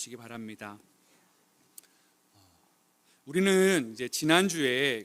주시기 바랍니다. 우리는 이제 지난주에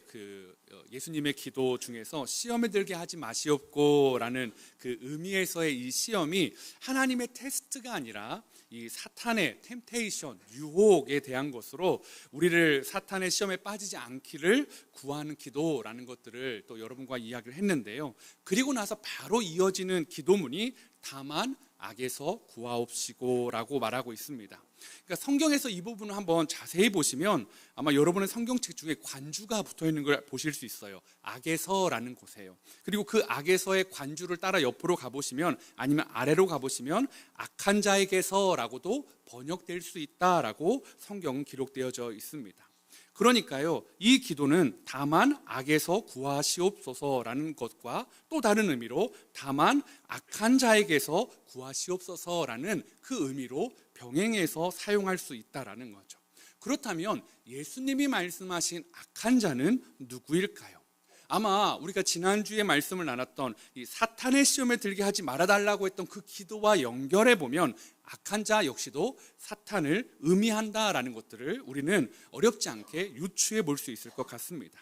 예수님의 기도 중에서 시험에 들게 하지 마시옵고라는 그 의미에서의 이 시험이 하나님의 테스트가 아니라 이 사탄의 템테이션, 유혹에 대한 것으로 우리를 사탄의 시험에 빠지지 않기를 구하는 기도라는 것들을 또 여러분과 이야기를 했는데요. 그리고 나서 바로 이어지는 기도문이 다만 악에서 구하옵시고라고 말하고 있습니다. 그러니까 성경에서 이 부분을 한번 자세히 보시면 아마 여러분의 성경책 중에 관주가 붙어 있는 걸 보실 수 있어요. 악에서라는 곳에요. 그리고 그 악에서의 관주를 따라 옆으로 가보시면 아니면 아래로 가보시면 악한 자에게서라고도 번역될 수 있다라고 성경은 기록되어져 있습니다. 그러니까요, 이 기도는 다만 악에서 구하시옵소서라는 것과 또 다른 의미로 다만 악한 자에게서 구하시옵소서라는 그 의미로 병행해서 사용할 수 있다라는 거죠. 그렇다면 예수님이 말씀하신 악한 자는 누구일까요? 아마 우리가 지난주에 말씀을 나눴던 이 사탄의 시험에 들게 하지 말아달라고 했던 그 기도와 연결해 보면 악한 자 역시도 사탄을 의미한다라는 것들을 우리는 어렵지 않게 유추해 볼 수 있을 것 같습니다.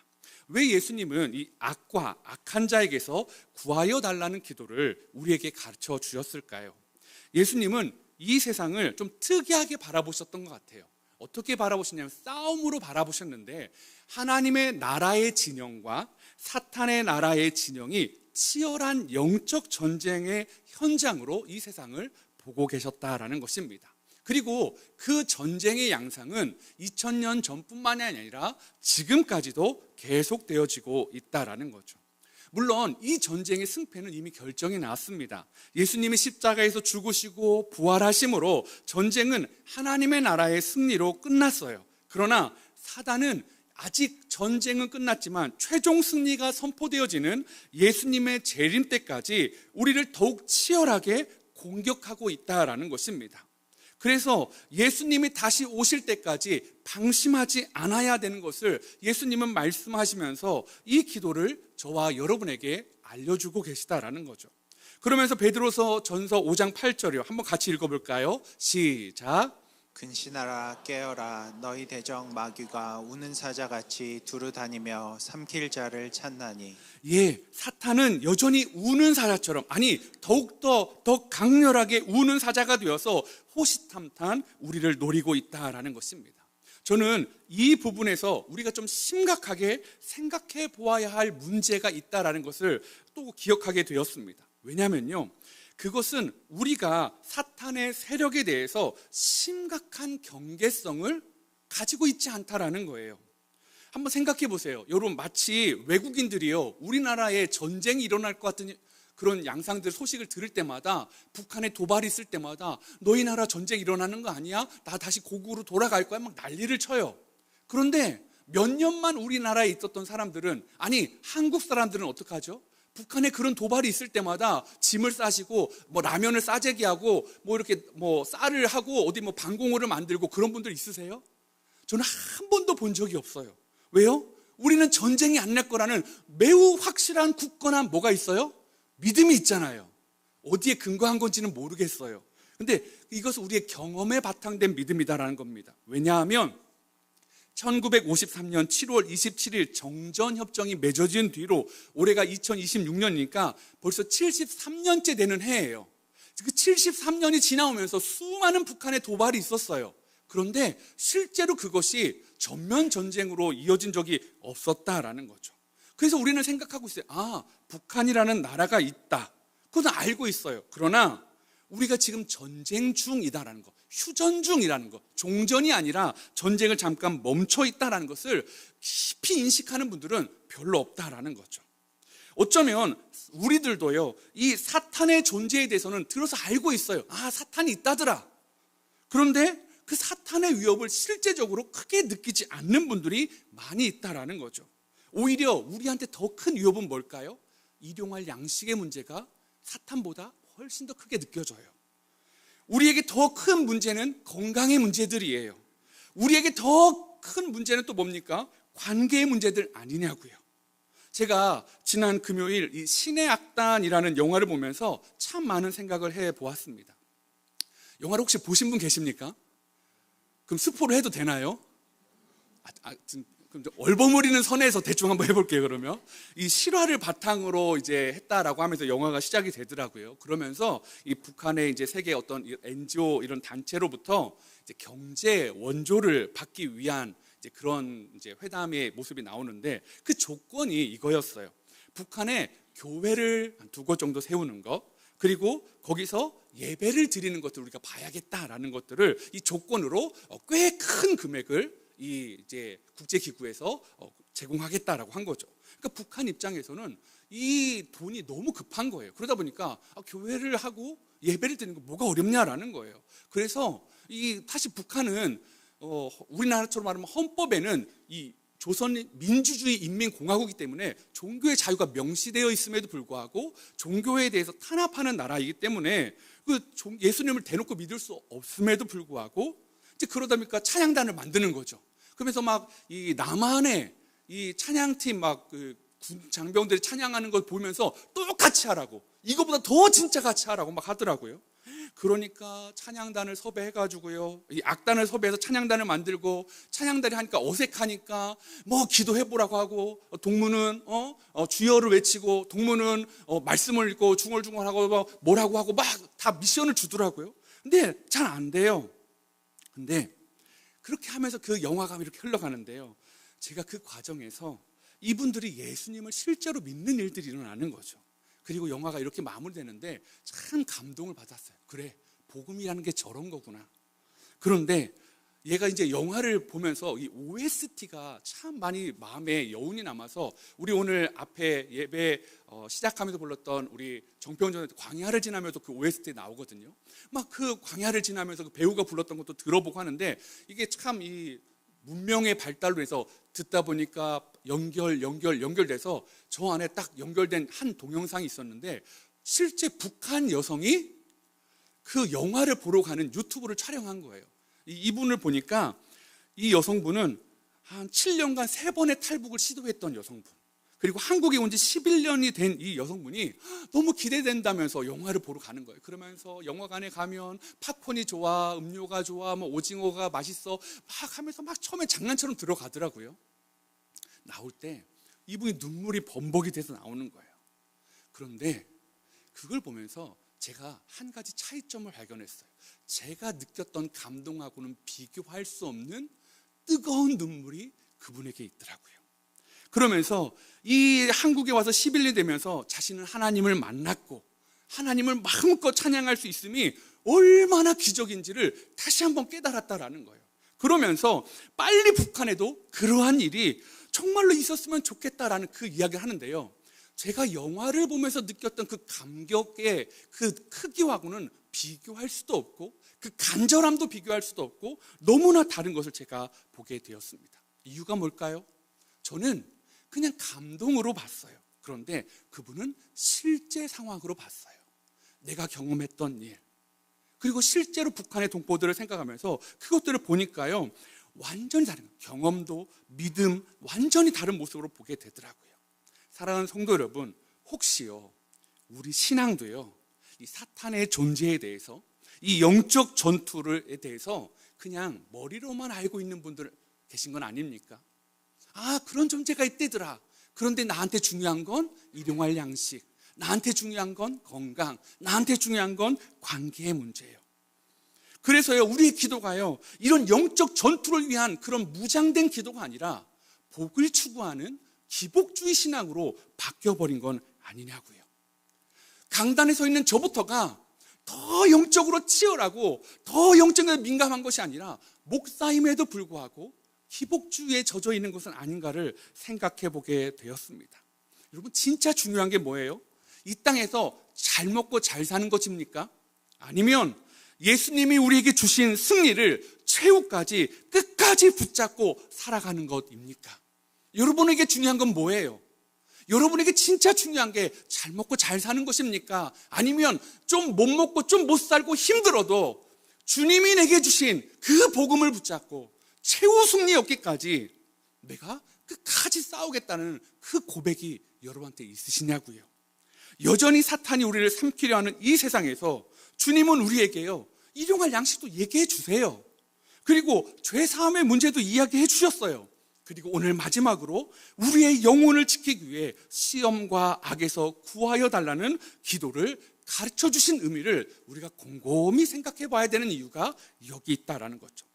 왜 예수님은 이 악과 악한 자에게서 구하여 달라는 기도를 우리에게 가르쳐 주셨을까요? 예수님은 이 세상을 좀 특이하게 바라보셨던 것 같아요. 어떻게 바라보시냐면 싸움으로 바라보셨는데 하나님의 나라의 진영과 사탄의 나라의 진영이 치열한 영적 전쟁의 현장으로 이 세상을 보고 계셨다라는 것입니다. 그리고 그 전쟁의 양상은 2000년 전뿐만이 아니라 지금까지도 계속되어지고 있다라는 거죠. 물론 이 전쟁의 승패는 이미 결정이 났습니다. 예수님이 십자가에서 죽으시고 부활하심으로 전쟁은 하나님의 나라의 승리로 끝났어요. 그러나 사단은 아직 전쟁은 끝났지만 최종 승리가 선포되어지는 예수님의 재림 때까지 우리를 더욱 치열하게 공격하고 있다라는 것입니다. 그래서 예수님이 다시 오실 때까지 방심하지 않아야 되는 것을 예수님은 말씀하시면서 이 기도를 저와 여러분에게 알려주고 계시다라는 거죠. 그러면서 베드로서 전서 5장 8절이요. 한번 같이 읽어볼까요? 시작. 근신하라 깨어라 너희 대적 마귀가 우는 사자같이 두루 다니며 삼킬 자를 찾나니. 사탄은 여전히 우는 사자처럼, 아니 더욱더 더 강렬하게 우는 사자가 되어서 호시탐탐 우리를 노리고 있다라는 것입니다. 저는 이 부분에서 우리가 좀 심각하게 생각해 보아야 할 문제가 있다라는 것을 또 기억하게 되었습니다. 왜냐하면요, 그것은 우리가 사탄의 세력에 대해서 심각한 경계성을 가지고 있지 않다라는 거예요. 한번 생각해 보세요. 여러분, 마치 외국인들이요, 우리나라에 전쟁이 일어날 것 같은 그런 양상들 소식을 들을 때마다, 북한에 도발이 있을 때마다 너희 나라 전쟁 일어나는 거 아니야? 나 다시 고국으로 돌아갈 거야? 막 난리를 쳐요. 그런데 몇 년만 우리나라에 있었던 사람들은, 아니 한국 사람들은 어떡하죠? 북한에 그런 도발이 있을 때마다 짐을 싸시고 라면을 싸재기 하고 이렇게 쌀을 하고 어디 방공호를 만들고 그런 분들 있으세요? 저는 한 번도 본 적이 없어요. 왜요? 우리는 전쟁이 안 날 거라는 매우 확실한 굳건한 뭐가 있어요? 믿음이 있잖아요. 어디에 근거한 건지는 모르겠어요. 근데 이것은 우리의 경험에 바탕된 믿음이다라는 겁니다. 왜냐하면 1953년 7월 27일 정전협정이 맺어진 뒤로 올해가 2026년이니까 벌써 73년째 되는 해예요. 그 73년이 지나오면서 수많은 북한의 도발이 있었어요. 그런데 실제로 그것이 전면 전쟁으로 이어진 적이 없었다라는 거죠. 그래서 우리는 생각하고 있어요. 북한이라는 나라가 있다. 그건 알고 있어요. 그러나 우리가 지금 전쟁 중이다라는 거, 휴전 중이라는 거, 종전이 아니라 전쟁을 잠깐 멈춰 있다라는 것을 깊이 인식하는 분들은 별로 없다라는 거죠. 어쩌면 우리들도요, 이 사탄의 존재에 대해서는 들어서 알고 있어요. 사탄이 있다더라. 그런데 그 사탄의 위협을 실제적으로 크게 느끼지 않는 분들이 많이 있다라는 거죠. 오히려 우리한테 더 큰 위협은 뭘까요? 일용할 양식의 문제가 사탄보다 훨씬 더 크게 느껴져요. 우리에게 더 큰 문제는 건강의 문제들이에요. 우리에게 더 큰 문제는 또 뭡니까? 관계의 문제들 아니냐고요. 제가 지난 금요일 이 신의 악단이라는 영화를 보면서 참 많은 생각을 해보았습니다. 영화를 혹시 보신 분 계십니까? 그럼 스포를 해도 되나요? 그럼 얼버무리는 선에서 대충 한번 해볼게요. 그러면 이 실화를 바탕으로 이제 했다라고 하면서 영화가 시작이 되더라고요. 그러면서 이 북한의 이제 세계 어떤 NGO 이런 단체로부터 이제 경제 원조를 받기 위한 이제 그런 이제 회담의 모습이 나오는데 그 조건이 이거였어요. 북한에 교회를 한 2곳 정도 세우는 것, 그리고 거기서 예배를 드리는 것들을 우리가 봐야겠다라는 것들을 이 조건으로 꽤 큰 금액을 이 이제 국제기구에서 제공하겠다라고 한 거죠. 그러니까 북한 입장에서는 이 돈이 너무 급한 거예요. 그러다 보니까 교회를 하고 예배를 드리는 거 뭐가 어렵냐라는 거예요. 그래서 사실 북한은 우리나라처럼 말하면 헌법에는 이 조선 민주주의 인민공화국이기 때문에 종교의 자유가 명시되어 있음에도 불구하고 종교에 대해서 탄압하는 나라이기 때문에 예수님을 대놓고 믿을 수 없음에도 불구하고 이제 그러다 보니까 찬양단을 만드는 거죠. 그러면서 막 이 남한의 이 찬양팀 군 장병들이 찬양하는 걸 보면서 똑같이 하라고, 이거보다 더 진짜 같이 하라고 막 하더라고요. 그러니까 찬양단을 섭외해가지고요, 이 악단을 섭외해서 찬양단을 만들고, 찬양단이 하니까 어색하니까 뭐 기도해보라고 하고, 동무는 주여를 외치고, 동무는 말씀을 읽고 중얼중얼하고 뭐라고 하고 막 다 미션을 주더라고요. 근데 잘 안 돼요. 근데 그렇게 하면서 그 영화가 이렇게 흘러가는데요, 제가 그 과정에서 이분들이 예수님을 실제로 믿는 일들이 일어나는 거죠. 그리고 영화가 이렇게 마무리되는데 참 감동을 받았어요. 그래, 복음이라는 게 저런 거구나. 그런데 얘가 이제 영화를 보면서 이 OST가 참 많이 마음에 여운이 남아서, 우리 오늘 앞에 예배 시작하면서 불렀던 우리 정평전의 광야를 지나면서 그 OST 나오거든요. 막 그 광야를 지나면서 그 배우가 불렀던 것도 들어보고 하는데, 이게 참 이 문명의 발달로 해서 듣다 보니까 연결돼서 저 안에 딱 연결된 한 동영상이 있었는데, 실제 북한 여성이 그 영화를 보러 가는 유튜브를 촬영한 거예요. 이분을 보니까 이 여성분은 한 7년간 3번의 탈북을 시도했던 여성분, 그리고 한국에 온 지 11년이 된 이 여성분이 너무 기대된다면서 영화를 보러 가는 거예요. 그러면서 영화관에 가면 팝콘이 좋아, 음료가 좋아, 뭐 오징어가 맛있어 막 하면서 막 처음에 장난처럼 들어가더라고요. 나올 때 이분이 눈물이 범벅이 돼서 나오는 거예요. 그런데 그걸 보면서 제가 한 가지 차이점을 발견했어요. 제가 느꼈던 감동하고는 비교할 수 없는 뜨거운 눈물이 그분에게 있더라고요. 그러면서 이 한국에 와서 10일이 되면서 자신은 하나님을 만났고 하나님을 마음껏 찬양할 수 있음이 얼마나 기적인지를 다시 한번 깨달았다라는 거예요. 그러면서 빨리 북한에도 그러한 일이 정말로 있었으면 좋겠다라는 그 이야기를 하는데요, 제가 영화를 보면서 느꼈던 그 감격의 그 크기하고는 비교할 수도 없고, 그 간절함도 비교할 수도 없고, 너무나 다른 것을 제가 보게 되었습니다. 이유가 뭘까요? 저는 그냥 감동으로 봤어요. 그런데 그분은 실제 상황으로 봤어요. 내가 경험했던 일, 그리고 실제로 북한의 동포들을 생각하면서 그것들을 보니까요, 완전히 다른, 경험도 믿음 완전히 다른 모습으로 보게 되더라고요. 사랑하는 성도 여러분, 혹시요 우리 신앙도요 이 사탄의 존재에 대해서, 이 영적 전투에 대해서 그냥 머리로만 알고 있는 분들 계신 건 아닙니까? 그런 존재가 있대더라. 그런데 나한테 중요한 건 일용할 양식, 나한테 중요한 건 건강, 나한테 중요한 건 관계의 문제예요. 그래서요, 우리의 기도가요, 이런 영적 전투를 위한 그런 무장된 기도가 아니라 복을 추구하는 기복주의 신앙으로 바뀌어버린 건 아니냐고요. 강단에 서 있는 저부터가 더 영적으로 치열하고 더 영적으로 민감한 것이 아니라 목사임에도 불구하고 기복주의에 젖어 있는 것은 아닌가를 생각해 보게 되었습니다. 여러분, 진짜 중요한 게 뭐예요? 이 땅에서 잘 먹고 잘 사는 것입니까? 아니면 예수님이 우리에게 주신 승리를 최후까지 끝까지 붙잡고 살아가는 것입니까? 여러분에게 중요한 건 뭐예요? 여러분에게 진짜 중요한 게 잘 먹고 잘 사는 것입니까? 아니면 좀 못 먹고 좀 못 살고 힘들어도 주님이 내게 주신 그 복음을 붙잡고 최후 승리 얻기까지 내가 끝까지 싸우겠다는 그 고백이 여러분한테 있으시냐고요. 여전히 사탄이 우리를 삼키려 하는 이 세상에서 주님은 우리에게요, 일용할 양식도 얘기해 주세요. 그리고 죄 사함의 문제도 이야기해 주셨어요. 그리고 오늘 마지막으로 우리의 영혼을 지키기 위해 시험과 악에서 구하여 달라는 기도를 가르쳐 주신 의미를 우리가 곰곰이 생각해 봐야 되는 이유가 여기 있다라는 거죠.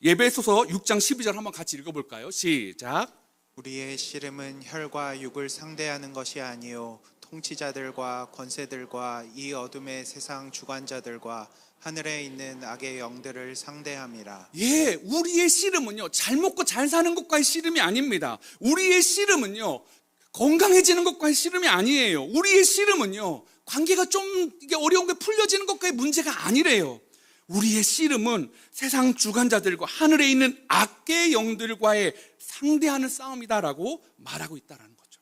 에베소서 6장 12절 한번 같이 읽어볼까요? 시작. 우리의 씨름은 혈과 육을 상대하는 것이 아니요 통치자들과 권세들과 이 어둠의 세상 주관자들과 하늘에 있는 악의 영들을 상대함이라. 예, 우리의 씨름은요, 잘 먹고 잘 사는 것과의 씨름이 아닙니다. 우리의 씨름은요, 건강해지는 것과의 씨름이 아니에요. 우리의 씨름은요, 관계가 좀 이게 어려운 게 풀려지는 것과의 문제가 아니래요. 우리의 씨름은 세상 주관자들과 하늘에 있는 악의 영들과의 상대하는 싸움이다라고 말하고 있다는 거죠.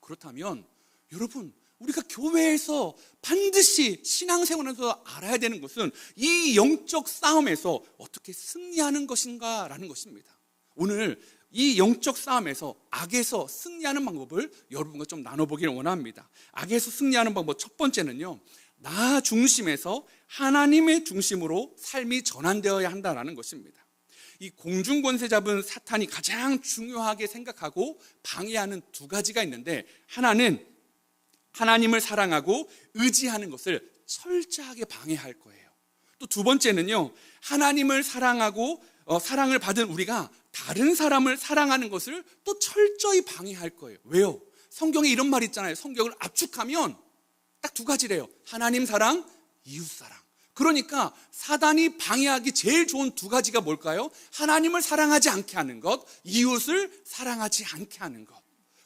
그렇다면 여러분, 우리가 교회에서 반드시 신앙생활에서 알아야 되는 것은 이 영적 싸움에서 어떻게 승리하는 것인가라는 것입니다. 오늘 이 영적 싸움에서 악에서 승리하는 방법을 여러분과 좀 나눠보기를 원합니다. 악에서 승리하는 방법 첫 번째는요, 나 중심에서 하나님의 중심으로 삶이 전환되어야 한다는 것입니다. 이 공중권세 잡은 사탄이 가장 중요하게 생각하고 방해하는 두 가지가 있는데, 하나는 하나님을 사랑하고 의지하는 것을 철저하게 방해할 거예요. 또 두 번째는요, 하나님을 사랑하고 사랑을 받은 우리가 다른 사람을 사랑하는 것을 또 철저히 방해할 거예요. 왜요? 성경에 이런 말 있잖아요. 성경을 압축하면 딱 두 가지래요. 하나님 사랑, 이웃 사랑. 그러니까 사단이 방해하기 제일 좋은 두 가지가 뭘까요? 하나님을 사랑하지 않게 하는 것, 이웃을 사랑하지 않게 하는 것.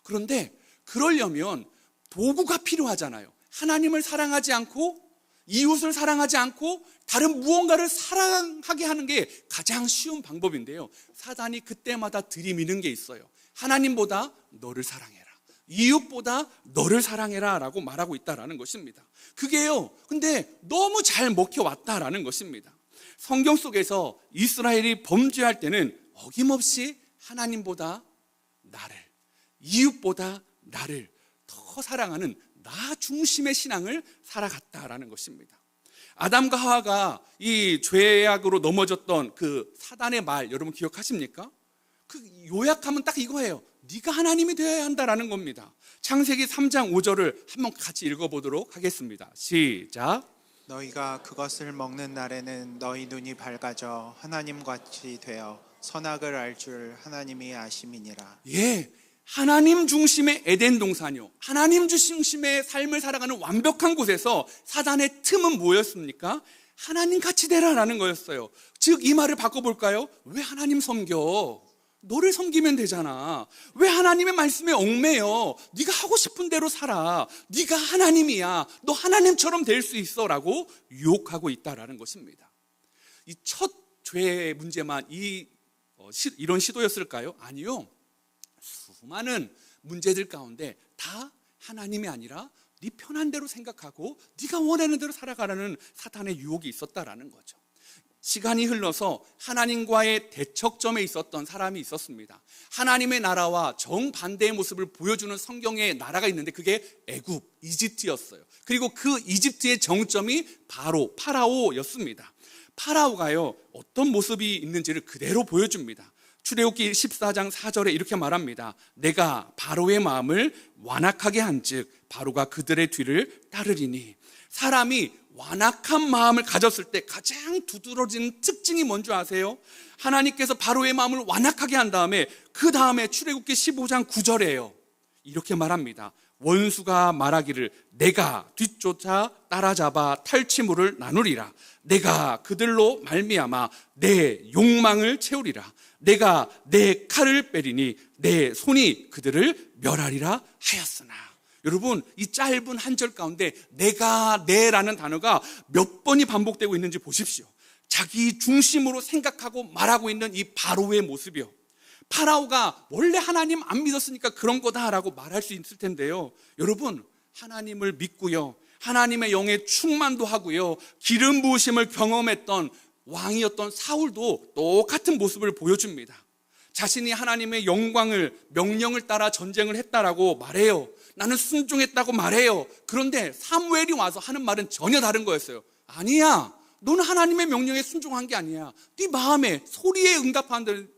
그런데 그러려면 도구가 필요하잖아요. 하나님을 사랑하지 않고 이웃을 사랑하지 않고 다른 무언가를 사랑하게 하는 게 가장 쉬운 방법인데요, 사단이 그때마다 들이미는 게 있어요. 하나님보다 너를 사랑해라, 이웃보다 너를 사랑해라 라고 말하고 있다는 것입니다. 그게요, 근데 너무 잘 먹혀왔다라는 것입니다. 성경 속에서 이스라엘이 범죄할 때는 어김없이 하나님보다 나를, 이웃보다 나를 더 사랑하는 나 중심의 신앙을 살아갔다라는 것입니다. 아담과 하와가 이 죄악으로 넘어졌던 그 사단의 말 여러분 기억하십니까? 그 요약하면 딱 이거예요. 네가 하나님이 되어야 한다라는 겁니다. 창세기 3장 5절을 한번 같이 읽어보도록 하겠습니다. 시작. 너희가 그것을 먹는 날에는 너희 눈이 밝아져 하나님같이 되어 선악을 알 줄 하나님이 아심이니라. 예, 하나님 중심의 에덴 동산이요, 하나님 중심의 삶을 살아가는 완벽한 곳에서 사단의 틈은 뭐였습니까? 하나님 같이 되라라는 거였어요. 즉 이 말을 바꿔볼까요? 왜 하나님 섬겨? 너를 섬기면 되잖아. 왜 하나님의 말씀에 얽매여? 네가 하고 싶은 대로 살아. 네가 하나님이야. 너 하나님처럼 될 수 있어 라고 유혹하고 있다라는 것입니다. 이 첫 죄의 문제만 이런 시도였을까요? 아니요. 수많은 문제들 가운데 다 하나님이 아니라 네 편한 대로 생각하고 네가 원하는 대로 살아가라는 사탄의 유혹이 있었다라는 거죠. 시간이 흘러서 하나님과의 대척점에 있었던 사람이 있었습니다. 하나님의 나라와 정반대의 모습을 보여주는 성경의 나라가 있는데 그게 애굽, 이집트였어요. 그리고 그 이집트의 정점이 바로 파라오였습니다. 파라오가요, 어떤 모습이 있는지를 그대로 보여줍니다. 출애굽기 14장 4절에 이렇게 말합니다. 내가 바로의 마음을 완악하게 한즉 바로가 그들의 뒤를 따르리니. 사람이 완악한 마음을 가졌을 때 가장 두드러지는 특징이 뭔지 아세요? 하나님께서 바로의 마음을 완악하게 한 다음에 그 다음에 출애굽기 15장 9절에요. 이렇게 말합니다. 원수가 말하기를 내가 뒤쫓아 따라잡아 탈취물을 나누리라. 내가 그들로 말미암아 내 욕망을 채우리라. 내가 내 칼을 빼리니 내 손이 그들을 멸하리라 하였으나. 여러분, 이 짧은 한 절 가운데 내가, 내라는 단어가 몇 번이 반복되고 있는지 보십시오. 자기 중심으로 생각하고 말하고 있는 이 바로의 모습이요. 파라오가 원래 하나님 안 믿었으니까 그런 거다라고 말할 수 있을 텐데요, 여러분, 하나님을 믿고요, 하나님의 영의 충만도 하고요, 기름 부으심을 경험했던 왕이었던 사울도 똑같은 모습을 보여줍니다. 자신이 하나님의 영광을, 명령을 따라 전쟁을 했다라고 말해요. 나는 순종했다고 말해요. 그런데 사무엘이 와서 하는 말은 전혀 다른 거였어요. 아니야, 너는 하나님의 명령에 순종한 게 아니야. 네 마음에 소리에 응답하는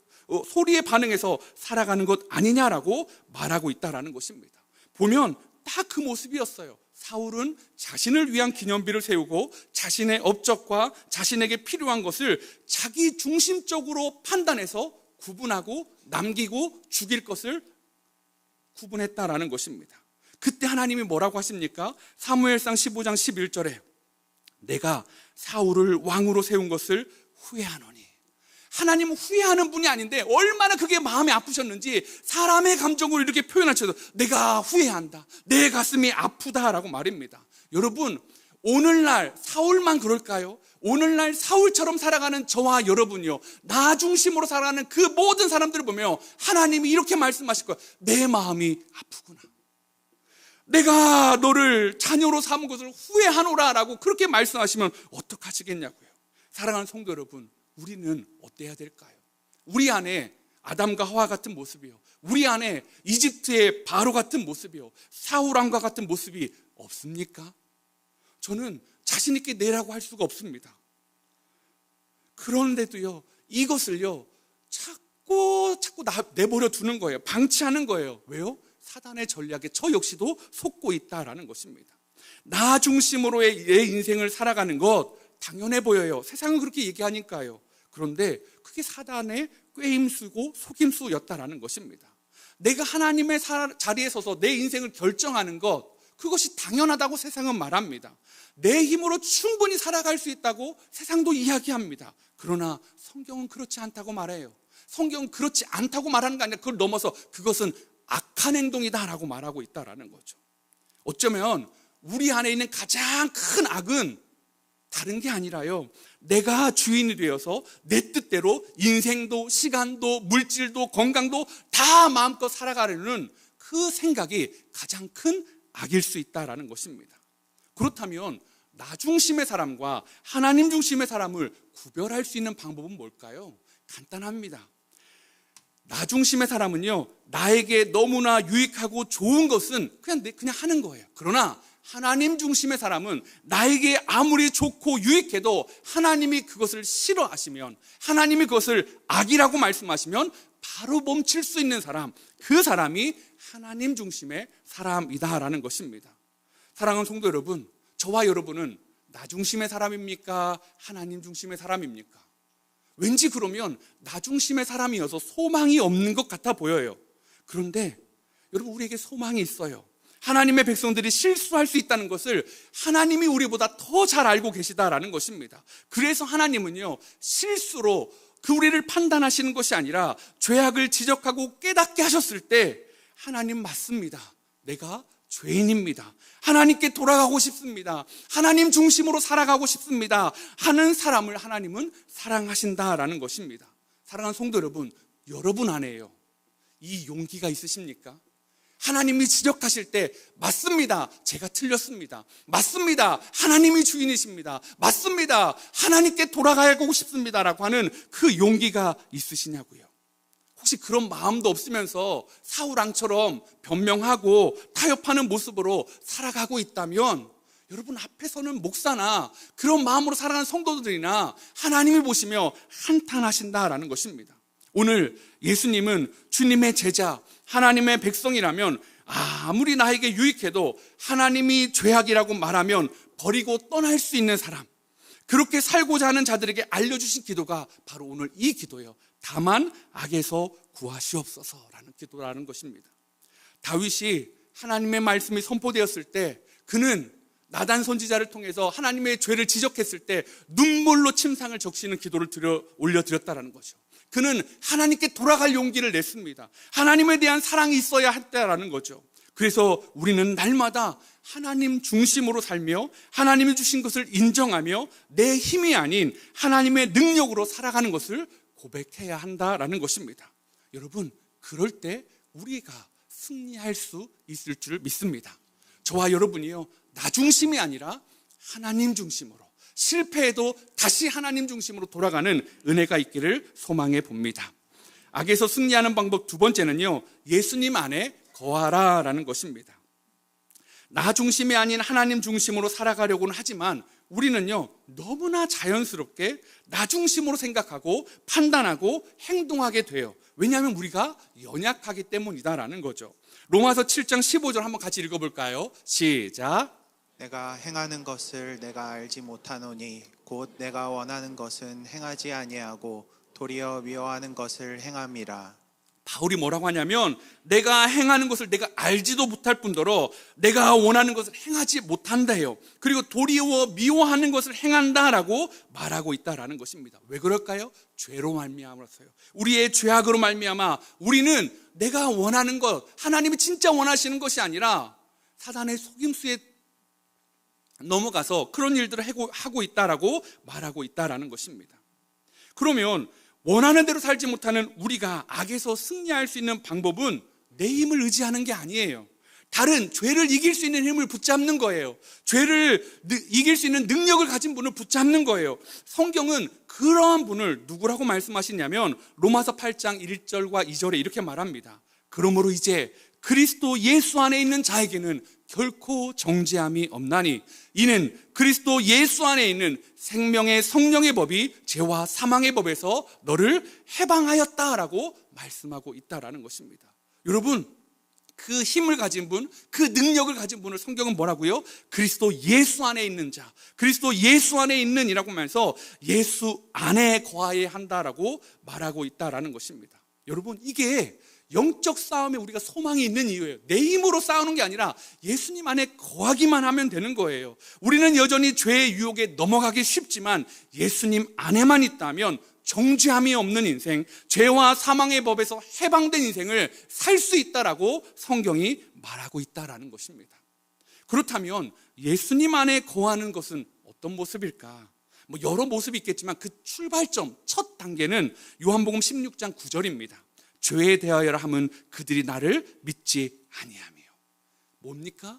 소리에 반응해서 살아가는 것 아니냐라고 말하고 있다라는 것입니다. 보면 딱 그 모습이었어요. 사울은 자신을 위한 기념비를 세우고 자신의 업적과 자신에게 필요한 것을 자기 중심적으로 판단해서 구분하고 남기고 죽일 것을 구분했다라는 것입니다. 그때 하나님이 뭐라고 하십니까? 사무엘상 15장 11절에 내가 사울을 왕으로 세운 것을 후회하노니. 하나님은 후회하는 분이 아닌데 얼마나 그게 마음이 아프셨는지 사람의 감정을 이렇게 표현하셔서 내가 후회한다, 내 가슴이 아프다라고 말입니다. 여러분, 오늘날 사울만 그럴까요? 오늘날 사울처럼 살아가는 저와 여러분이요, 나 중심으로 살아가는 그 모든 사람들을 보며 하나님이 이렇게 말씀하실 거예요. 내 마음이 아프구나, 내가 너를 자녀로 삼은 것을 후회하노라 라고 그렇게 말씀하시면 어떡하시겠냐고요. 사랑하는 성도 여러분, 우리는 어때야 될까요? 우리 안에 아담과 하와 같은 모습이요, 우리 안에 이집트의 바로 같은 모습이요, 사울 왕과 같은 모습이 없습니까? 저는 자신 있게 내라고 할 수가 없습니다. 그런데도요, 이것을요 자꾸 내버려 두는 거예요. 방치하는 거예요. 왜요? 사단의 전략에 저 역시도 속고 있다라는 것입니다. 나 중심으로의 내 인생을 살아가는 것 당연해 보여요. 세상은 그렇게 얘기하니까요. 그런데 그게 사단의 꾀임수고 속임수였다라는 것입니다. 내가 하나님의 자리에 서서 내 인생을 결정하는 것, 그것이 당연하다고 세상은 말합니다. 내 힘으로 충분히 살아갈 수 있다고 세상도 이야기합니다. 그러나 성경은 그렇지 않다고 말해요. 성경은 그렇지 않다고 말하는 게 아니라 그걸 넘어서 그것은 악한 행동이다라고 말하고 있다라는 거죠. 어쩌면 우리 안에 있는 가장 큰 악은 다른 게 아니라요, 내가 주인이 되어서 내 뜻대로 인생도 시간도 물질도 건강도 다 마음껏 살아가려는 그 생각이 가장 큰 악일 수 있다라는 것입니다. 그렇다면 나 중심의 사람과 하나님 중심의 사람을 구별할 수 있는 방법은 뭘까요? 간단합니다. 나 중심의 사람은요, 나에게 너무나 유익하고 좋은 것은 그냥 하는 거예요. 그러나 하나님 중심의 사람은 나에게 아무리 좋고 유익해도 하나님이 그것을 싫어하시면, 하나님이 그것을 악이라고 말씀하시면 바로 멈출 수 있는 사람, 그 사람이 하나님 중심의 사람이다라는 것입니다. 사랑하는 성도 여러분, 저와 여러분은 나 중심의 사람입니까? 하나님 중심의 사람입니까? 왠지 그러면 나 중심의 사람이어서 소망이 없는 것 같아 보여요. 그런데 여러분, 우리에게 소망이 있어요. 하나님의 백성들이 실수할 수 있다는 것을 하나님이 우리보다 더 잘 알고 계시다라는 것입니다. 그래서 하나님은요, 실수로 우리를 판단하시는 것이 아니라 죄악을 지적하고 깨닫게 하셨을 때 하나님 맞습니다, 내가 죄인입니다, 하나님께 돌아가고 싶습니다, 하나님 중심으로 살아가고 싶습니다 하는 사람을 하나님은 사랑하신다라는 것입니다. 사랑하는 성도 여러분, 여러분 안에요, 이 용기가 있으십니까? 하나님이 지적하실 때 맞습니다, 제가 틀렸습니다, 맞습니다, 하나님이 주인이십니다, 맞습니다, 하나님께 돌아가고 싶습니다라고 하는 그 용기가 있으시냐고요. 혹시 그런 마음도 없으면서 사울왕처럼 변명하고 타협하는 모습으로 살아가고 있다면 여러분 앞에서는 목사나 그런 마음으로 살아가는 성도들이나 하나님이 보시며 한탄하신다라는 것입니다. 오늘 예수님은 주님의 제자, 하나님의 백성이라면 아무리 나에게 유익해도 하나님이 죄악이라고 말하면 버리고 떠날 수 있는 사람, 그렇게 살고자 하는 자들에게 알려주신 기도가 바로 오늘 이 기도예요. 다만 악에서 구하시옵소서라는 기도라는 것입니다. 다윗이 하나님의 말씀이 선포되었을 때 그는 나단 선지자를 통해서 하나님의 죄를 지적했을 때 눈물로 침상을 적시는 기도를 올려드렸다는 거죠. 그는 하나님께 돌아갈 용기를 냈습니다. 하나님에 대한 사랑이 있어야 했다라는 거죠. 그래서 우리는 날마다 하나님 중심으로 살며 하나님이 주신 것을 인정하며 내 힘이 아닌 하나님의 능력으로 살아가는 것을 고백해야 한다라는 것입니다. 여러분, 그럴 때 우리가 승리할 수 있을 줄 믿습니다. 저와 여러분이요, 나 중심이 아니라 하나님 중심으로, 실패해도 다시 하나님 중심으로 돌아가는 은혜가 있기를 소망해 봅니다. 악에서 승리하는 방법 두 번째는요, 예수님 안에 거하라라는 것입니다. 나 중심이 아닌 하나님 중심으로 살아가려고는 하지만 우리는요 너무나 자연스럽게 나 중심으로 생각하고 판단하고 행동하게 돼요. 왜냐하면 우리가 연약하기 때문이다라는 거죠. 로마서 7장 15절 한번 같이 읽어볼까요? 시작. 내가 행하는 것을 내가 알지 못하노니 곧 내가 원하는 것은 행하지 아니하고 도리어 미워하는 것을 행함이라. 바울이 뭐라고 하냐면 내가 행하는 것을 내가 알지도 못할 뿐더러 내가 원하는 것을 행하지 못한다요. 그리고 도리어 미워하는 것을 행한다라고 말하고 있다라는 것입니다. 왜 그럴까요? 죄로 말미암아서요. 우리의 죄악으로 말미암아 우리는 내가 원하는 것, 하나님이 진짜 원하시는 것이 아니라 사단의 속임수에 넘어가서 그런 일들을 하고 있다라고 말하고 있다라는 것입니다. 그러면 원하는 대로 살지 못하는 우리가 악에서 승리할 수 있는 방법은 내 힘을 의지하는 게 아니에요. 다른 죄를 이길 수 있는 힘을 붙잡는 거예요. 죄를 이길 수 있는 능력을 가진 분을 붙잡는 거예요. 성경은 그러한 분을 누구라고 말씀하시냐면 로마서 8장 1절과 2절에 이렇게 말합니다. 그러므로 이제 그리스도 예수 안에 있는 자에게는 결코 정죄함이 없나니 이는 그리스도 예수 안에 있는 생명의 성령의 법이 죄와 사망의 법에서 너를 해방하였다라고 말씀하고 있다라는 것입니다. 여러분, 그 힘을 가진 분, 그 능력을 가진 분을 성경은 뭐라고요? 그리스도 예수 안에 있는 자, 그리스도 예수 안에 있는 이라고 하면서 예수 안에 거하여야 한다라고 말하고 있다라는 것입니다. 여러분, 이게 영적 싸움에 우리가 소망이 있는 이유예요. 내 힘으로 싸우는 게 아니라 예수님 안에 거하기만 하면 되는 거예요. 우리는 여전히 죄의 유혹에 넘어가기 쉽지만 예수님 안에만 있다면 정죄함이 없는 인생, 죄와 사망의 법에서 해방된 인생을 살 수 있다라고 성경이 말하고 있다라는 것입니다. 그렇다면 예수님 안에 거하는 것은 어떤 모습일까? 여러 모습이 있겠지만 그 출발점, 첫 단계는 요한복음 16장 9절입니다. 죄에 대하여라 함은 그들이 나를 믿지 아니하며요. 뭡니까?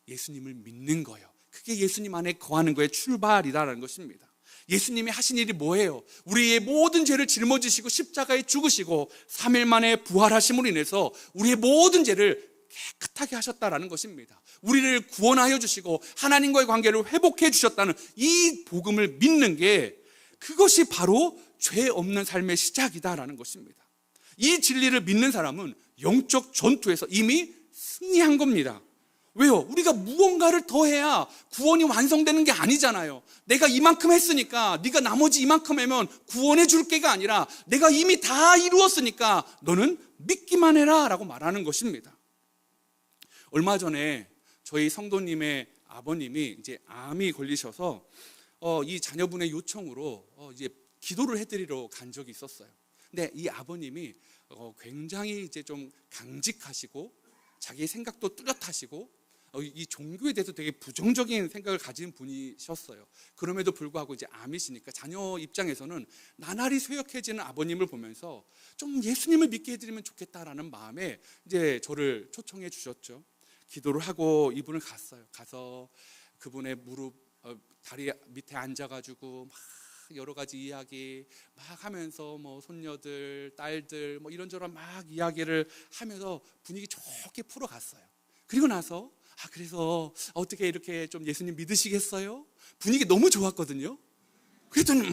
예수님을 믿는 거예요. 그게 예수님 안에 거하는 거의 출발이다라는 것입니다. 예수님이 하신 일이 뭐예요? 우리의 모든 죄를 짊어지시고 십자가에 죽으시고 3일 만에 부활하심으로 인해서 우리의 모든 죄를 깨끗하게 하셨다라는 것입니다. 우리를 구원하여 주시고 하나님과의 관계를 회복해 주셨다는 이 복음을 믿는 게 그것이 바로 죄 없는 삶의 시작이다라는 것입니다. 이 진리를 믿는 사람은 영적 전투에서 이미 승리한 겁니다. 왜요? 우리가 무언가를 더 해야 구원이 완성되는 게 아니잖아요. 내가 이만큼 했으니까 네가 나머지 이만큼 하면 구원해 줄 게가 아니라 내가 이미 다 이루었으니까 너는 믿기만 해라 라고 말하는 것입니다. 얼마 전에 저희 성도님의 아버님이 이제 암이 걸리셔서 이 자녀분의 요청으로 이제 기도를 해드리러 간 적이 있었어요. 근데 이 아버님이 굉장히 이제 좀 강직하시고 자기의 생각도 뚜렷하시고 이 종교에 대해서 되게 부정적인 생각을 가진 분이셨어요. 그럼에도 불구하고 이제 암이시니까 자녀 입장에서는 나날이 쇠약해지는 아버님을 보면서 좀 예수님을 믿게 해드리면 좋겠다라는 마음에 이제 저를 초청해 주셨죠. 기도를 하고 이분을 갔어요. 가서 그분의 무릎 다리 밑에 앉아가지고 막 여러 가지 이야기 막 하면서 손녀들, 딸들 이런저런 막 이야기를 하면서 분위기 좋게 풀어갔어요. 그리고 나서 그래서 어떻게 이렇게 좀 예수님 믿으시겠어요? 분위기 너무 좋았거든요. 그랬더니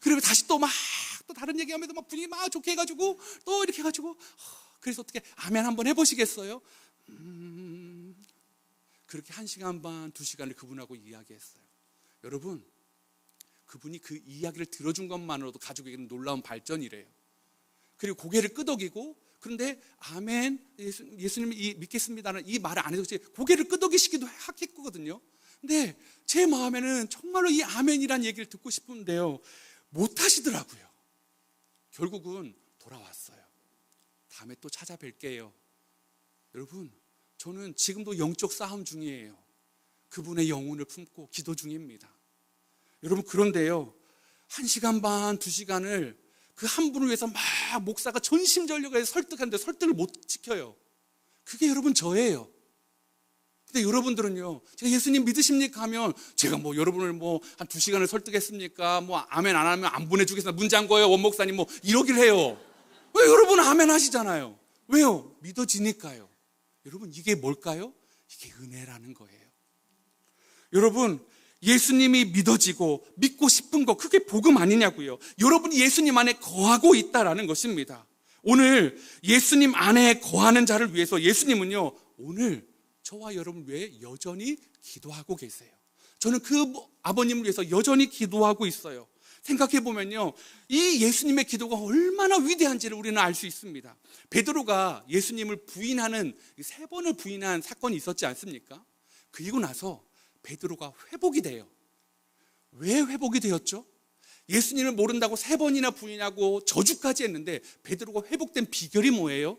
그리고 다시 또 다른 얘기하면서 막 분위기 막 좋게 해가지고 또 이렇게 해가지고 그래서 어떻게 아멘 한번 해보시겠어요? 그렇게 1시간 반, 2시간을 그분하고 이야기했어요. 여러분, 그분이 그 이야기를 들어준 것만으로도 가족에게는 놀라운 발전이래요. 그리고 고개를 끄덕이고, 그런데 아멘, 예수님 믿겠습니다는 이 말을 안 해도 고개를 끄덕이시기도 했거든요. 근데 제 마음에는 정말로 이 아멘이란 얘기를 듣고 싶은데요, 못 하시더라고요. 결국은 돌아왔어요. 다음에 또 찾아뵐게요. 여러분, 저는 지금도 영적 싸움 중이에요. 그분의 영혼을 품고 기도 중입니다. 여러분, 그런데요, 1시간 반, 2시간을 그 한 분을 위해서 막 목사가 전심전력을 해서 설득하는데 설득을 못 지켜요. 그게 여러분 저예요. 근데 여러분들은요, 제가 예수님 믿으십니까 하면 제가 여러분을 한 2시간을 설득했습니까? 아멘 안 하면 안 보내주겠습니다. 문장거예요, 원목사님 이러길 해요. 왜 여러분 아멘 하시잖아요. 왜요? 믿어지니까요. 여러분, 이게 뭘까요? 이게 은혜라는 거예요. 여러분, 예수님이 믿어지고 믿고 싶은 거, 그게 복음 아니냐고요. 여러분이 예수님 안에 거하고 있다라는 것입니다. 오늘 예수님 안에 거하는 자를 위해서 예수님은요, 오늘 저와 여러분 위해 여전히 기도하고 계세요. 저는 그 아버님을 위해서 여전히 기도하고 있어요. 생각해 보면요, 이 예수님의 기도가 얼마나 위대한지를 우리는 알 수 있습니다. 베드로가 예수님을 부인하는 3번을 부인한 사건이 있었지 않습니까? 그리고 나서 베드로가 회복이 돼요. 왜 회복이 되었죠? 예수님을 모른다고 3번이나 부인하고 저주까지 했는데 베드로가 회복된 비결이 뭐예요?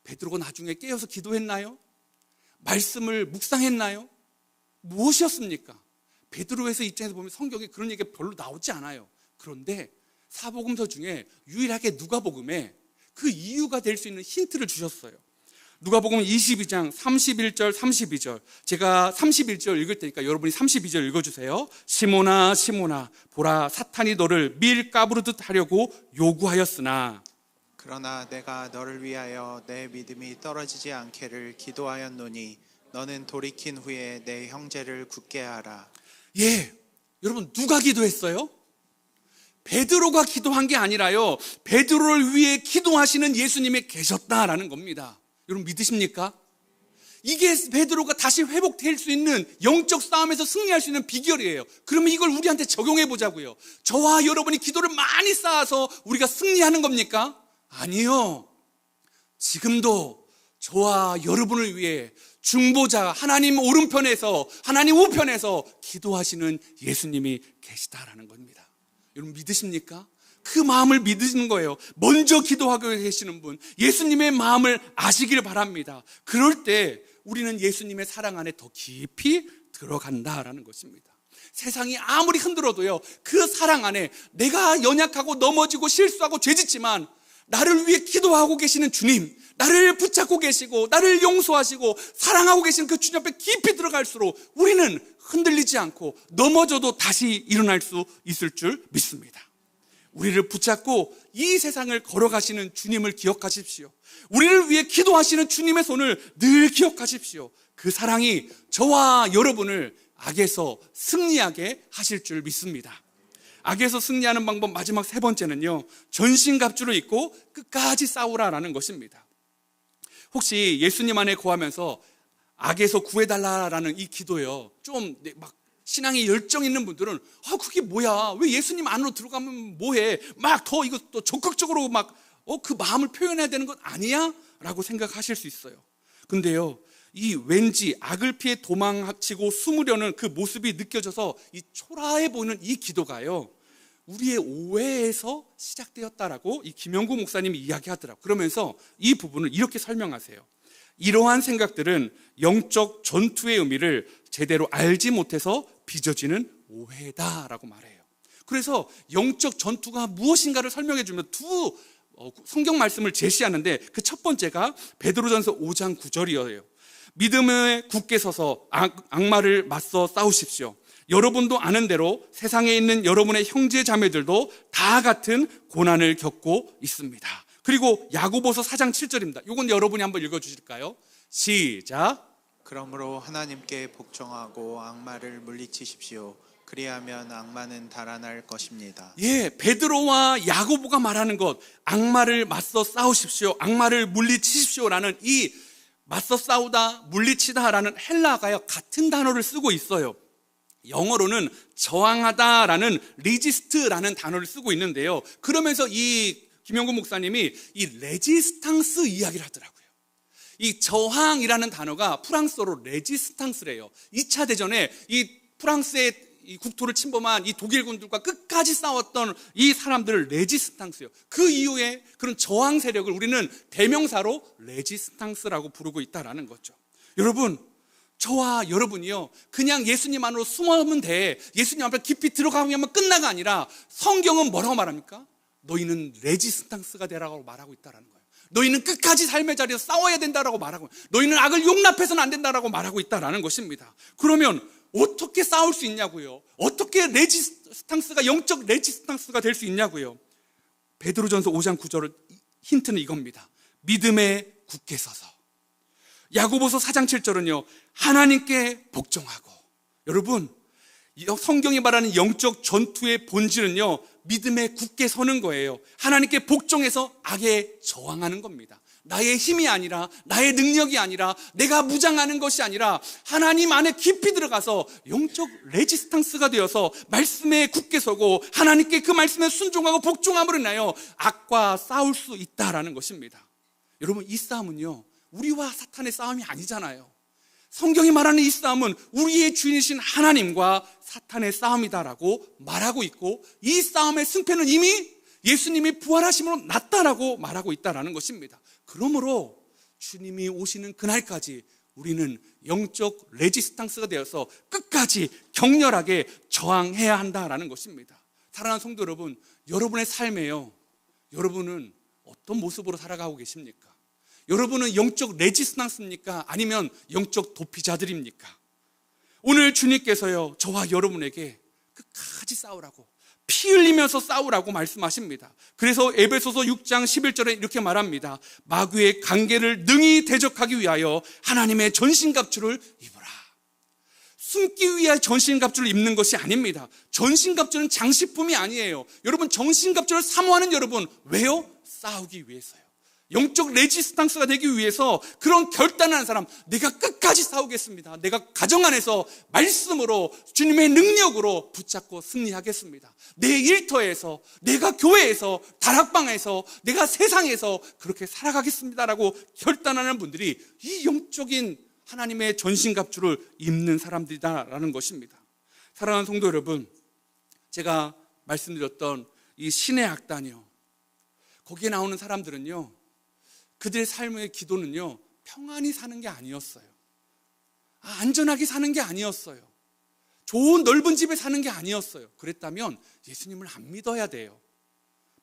베드로가 나중에 깨어서 기도했나요? 말씀을 묵상했나요? 무엇이었습니까? 베드로에서 입장에서 보면 성경에 그런 얘기가 별로 나오지 않아요. 그런데 사복음서 중에 유일하게 누가복음에 그 이유가 될 수 있는 힌트를 주셨어요. 누가복음 22장 31절 32절, 제가 31절 읽을 테니까 여러분이 32절 읽어주세요. 시몬아 시몬아, 보라 사탄이 너를 밀 까부르듯 하려고 요구하였으나 그러나 내가 너를 위하여 내 믿음이 떨어지지 않게를 기도하였노니 너는 돌이킨 후에 내 형제를 굳게 하라. 예, 여러분 누가 기도했어요? 베드로가 기도한 게 아니라요, 베드로를 위해 기도하시는 예수님이 계셨다라는 겁니다. 여러분 믿으십니까? 이게 베드로가 다시 회복될 수 있는 영적 싸움에서 승리할 수 있는 비결이에요. 그러면 이걸 우리한테 적용해 보자고요. 저와 여러분이 기도를 많이 쌓아서 우리가 승리하는 겁니까? 아니요. 지금도 저와 여러분을 위해 중보자 하나님 오른편에서 하나님 우편에서 기도하시는 예수님이 계시다라는 겁니다. 여러분 믿으십니까? 그 마음을 믿으시는 거예요. 먼저 기도하고 계시는 분, 예수님의 마음을 아시길 바랍니다. 그럴 때 우리는 예수님의 사랑 안에 더 깊이 들어간다라는 것입니다. 세상이 아무리 흔들어도요, 그 사랑 안에 내가 연약하고 넘어지고 실수하고 죄짓지만 나를 위해 기도하고 계시는 주님, 나를 붙잡고 계시고 나를 용서하시고 사랑하고 계시는 그 주님 앞에 깊이 들어갈수록 우리는 흔들리지 않고 넘어져도 다시 일어날 수 있을 줄 믿습니다. 우리를 붙잡고 이 세상을 걸어가시는 주님을 기억하십시오. 우리를 위해 기도하시는 주님의 손을 늘 기억하십시오. 그 사랑이 저와 여러분을 악에서 승리하게 하실 줄 믿습니다. 악에서 승리하는 방법 마지막 3번째는요, 전신갑주를 입고 끝까지 싸우라라는 것입니다. 혹시 예수님 안에 거하면서 악에서 구해달라라는 이 기도요, 좀 막 신앙에 열정 있는 분들은 그게 뭐야, 왜 예수님 안으로 들어가면 뭐해, 막 더 이거 또 적극적으로 막 그 마음을 표현해야 되는 건 아니야? 라고 생각하실 수 있어요. 근데요, 이 왠지 악을 피해 도망치고 숨으려는 그 모습이 느껴져서 이 초라해 보이는 이 기도가요, 우리의 오해에서 시작되었다라고 이 김영구 목사님이 이야기하더라고요. 그러면서 이 부분을 이렇게 설명하세요. 이러한 생각들은 영적 전투의 의미를 제대로 알지 못해서 빚어지는 오해다라고 말해요. 그래서 영적 전투가 무엇인가를 설명해 주면 두 성경 말씀을 제시하는데, 그 첫 번째가 베드로전서 5장 9절이에요. 믿음에 굳게 서서 악마를 맞서 싸우십시오. 여러분도 아는 대로 세상에 있는 여러분의 형제 자매들도 다 같은 고난을 겪고 있습니다. 그리고 야고보서 4장 7절입니다. 이건 여러분이 한번 읽어주실까요? 시작. 그러므로 하나님께 복종하고 악마를 물리치십시오. 그리하면 악마는 달아날 것입니다. 예, 베드로와 야고보가 말하는 것, 악마를 맞서 싸우십시오, 악마를 물리치십시오라는 이 맞서 싸우다, 물리치다라는 헬라어가요, 같은 단어를 쓰고 있어요. 영어로는 저항하다라는 resist라는 단어를 쓰고 있는데요, 그러면서 이 김영구 목사님이 이 레지스탕스 이야기를 하더라고요. 이 저항이라는 단어가 프랑스어로 레지스탕스래요. 2차 대전에 이 프랑스의 이 국토를 침범한 이 독일군들과 끝까지 싸웠던 이 사람들을 레지스탕스요. 그 이후에 그런 저항 세력을 우리는 대명사로 레지스탕스라고 부르고 있다라는 거죠. 여러분, 저와 여러분이요, 그냥 예수님 안으로 숨으면 돼, 예수님 앞에 깊이 들어가면 끝나가 아니라 성경은 뭐라고 말합니까? 너희는 레지스탕스가 되라고 말하고 있다라는 거예요. 너희는 끝까지 삶의 자리에서 싸워야 된다라고 말하고, 너희는 악을 용납해서는 안 된다라고 말하고 있다라는 것입니다. 그러면 어떻게 싸울 수 있냐고요? 어떻게 레지스탕스가, 영적 레지스탕스가 될 수 있냐고요? 베드로전서 5장 9절 힌트는 이겁니다. 믿음에 굳게 서서. 야고보서 4장 7절은요, 하나님께 복종하고. 여러분, 성경이 말하는 영적 전투의 본질은요, 믿음에 굳게 서는 거예요. 하나님께 복종해서 악에 저항하는 겁니다. 나의 힘이 아니라, 나의 능력이 아니라, 내가 무장하는 것이 아니라 하나님 안에 깊이 들어가서 영적 레지스탕스가 되어서 말씀에 굳게 서고 하나님께 그 말씀에 순종하고 복종함으로 인하여 악과 싸울 수 있다라는 것입니다. 여러분, 이 싸움은요, 우리와 사탄의 싸움이 아니잖아요. 성경이 말하는 이 싸움은 우리의 주인이신 하나님과 사탄의 싸움이다라고 말하고 있고, 이 싸움의 승패는 이미 예수님이 부활하심으로 났다라고 말하고 있다라는 것입니다. 그러므로 주님이 오시는 그날까지 우리는 영적 레지스탕스가 되어서 끝까지 격렬하게 저항해야 한다라는 것입니다. 사랑하는 성도 여러분, 여러분의 삶에요, 여러분은 어떤 모습으로 살아가고 계십니까? 여러분은 영적 레지스탕스입니까? 아니면 영적 도피자들입니까? 오늘 주님께서요, 저와 여러분에게 끝까지 싸우라고, 피 흘리면서 싸우라고 말씀하십니다. 그래서 에베소서 6장 11절에 이렇게 말합니다. 마귀의 관계를 능히 대적하기 위하여 하나님의 전신갑주를 입으라. 숨기 위해 전신갑주를 입는 것이 아닙니다. 전신갑주는 장식품이 아니에요. 여러분, 전신갑주를 사모하는 여러분, 왜요? 싸우기 위해서요. 영적 레지스탕스가 되기 위해서 그런 결단하는 사람, 내가 끝까지 싸우겠습니다. 내가 가정 안에서 말씀으로 주님의 능력으로 붙잡고 승리하겠습니다. 내 일터에서, 내가 교회에서, 다락방에서, 내가 세상에서 그렇게 살아가겠습니다라고 결단하는 분들이 이 영적인 하나님의 전신갑주를 입는 사람들이다라는 것입니다. 사랑하는 성도 여러분, 제가 말씀드렸던 이 신의 악단이요, 거기에 나오는 사람들은요, 그들의 삶의 기도는요, 평안히 사는 게 아니었어요. 안전하게 사는 게 아니었어요. 좋은 넓은 집에 사는 게 아니었어요. 그랬다면 예수님을 안 믿어야 돼요.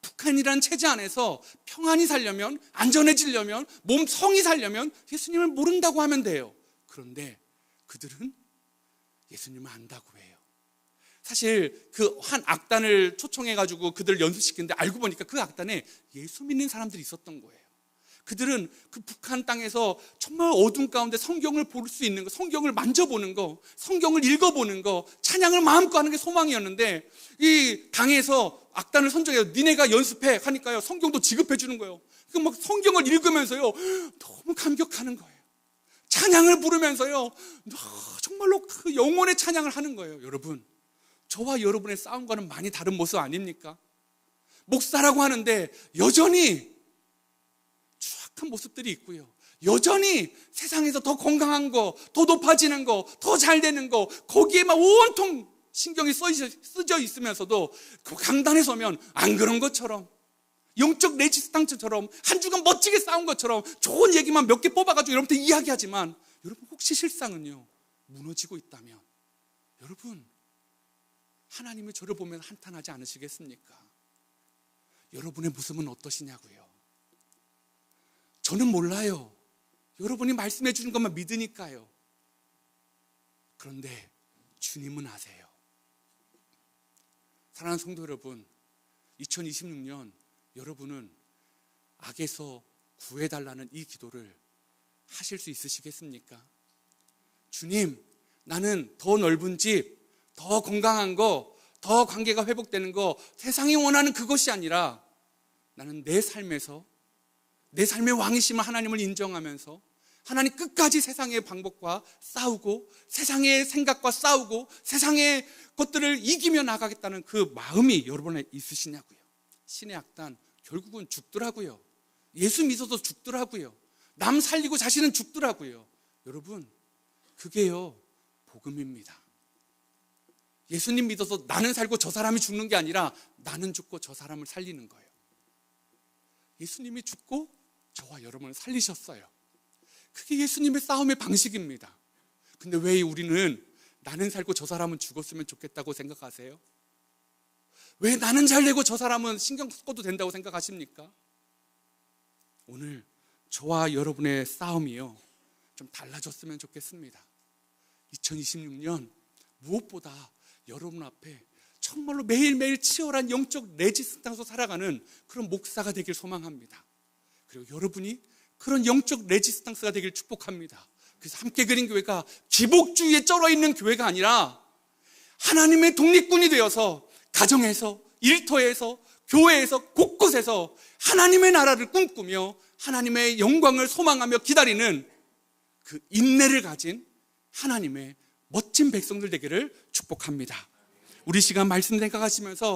북한이라는 체제 안에서 평안히 살려면, 안전해지려면, 몸 성이 살려면 예수님을 모른다고 하면 돼요. 그런데 그들은 예수님을 안다고 해요. 사실 그 한 악단을 초청해가지고 그들을 연습시키는데 알고 보니까 그 악단에 예수 믿는 사람들이 있었던 거예요. 그들은 그 북한 땅에서 정말 어둠 가운데 성경을 볼 수 있는 거, 성경을 만져보는 거, 성경을 읽어보는 거, 찬양을 마음껏 하는 게 소망이었는데, 이 당에서 악단을 선정해요. 니네가 연습해 하니까요, 성경도 지급해 주는 거예요. 그 막 성경을 읽으면서요, 너무 감격하는 거예요. 찬양을 부르면서요, 정말로 그 영혼의 찬양을 하는 거예요. 여러분, 저와 여러분의 싸움과는 많이 다른 모습 아닙니까? 목사라고 하는데 여전히 추악한 모습들이 있고요, 여전히 세상에서 더 건강한 거, 더 높아지는 거, 더 잘 되는 거, 거기에 막 온통 신경이 쓰여 있으면서도 그 강단에 서면 안 그런 것처럼, 영적 레지스탕스처럼, 한 주간 멋지게 싸운 것처럼 좋은 얘기만 몇 개 뽑아가지고 여러분한테 이야기하지만, 여러분 혹시 실상은요, 무너지고 있다면, 여러분 하나님이 저를 보면 한탄하지 않으시겠습니까? 여러분의 모습은 어떠시냐고요? 저는 몰라요. 여러분이 말씀해 주는 것만 믿으니까요. 그런데 주님은 아세요. 사랑하는 성도 여러분, 2026년 여러분은 악에서 구해달라는 이 기도를 하실 수 있으시겠습니까? 주님, 나는 더 넓은 집, 더 건강한 거, 더 관계가 회복되는 거, 세상이 원하는 그것이 아니라 나는 내 삶에서 내 삶의 왕이심을 하나님을 인정하면서 하나님 끝까지 세상의 방법과 싸우고 세상의 생각과 싸우고 세상의 것들을 이기며 나가겠다는 그 마음이 여러분에 있으시냐고요. 신의 악단 결국은 죽더라고요. 예수 믿어도 죽더라고요. 남 살리고 자신은 죽더라고요. 여러분, 그게요 복음입니다. 예수님 믿어서 나는 살고 저 사람이 죽는 게 아니라 나는 죽고 저 사람을 살리는 거예요. 예수님이 죽고 저와 여러분을 살리셨어요. 그게 예수님의 싸움의 방식입니다. 근데 왜 우리는 나는 살고 저 사람은 죽었으면 좋겠다고 생각하세요? 왜 나는 잘 되고 저 사람은 신경 써도 된다고 생각하십니까? 오늘 저와 여러분의 싸움이요 좀 달라졌으면 좋겠습니다. 2026년 무엇보다 여러분 앞에 정말로 매일매일 치열한 영적 레지스탕스로 살아가는 그런 목사가 되길 소망합니다. 그리고 여러분이 그런 영적 레지스탕스가 되길 축복합니다. 그래서 함께 그린 교회가 기복주의에 쩔어 있는 교회가 아니라 하나님의 독립군이 되어서 가정에서, 일터에서, 교회에서, 곳곳에서 하나님의 나라를 꿈꾸며 하나님의 영광을 소망하며 기다리는 그 인내를 가진 하나님의 멋진 백성들 되기를 축복합니다. 우리 시간 말씀 생각하시면서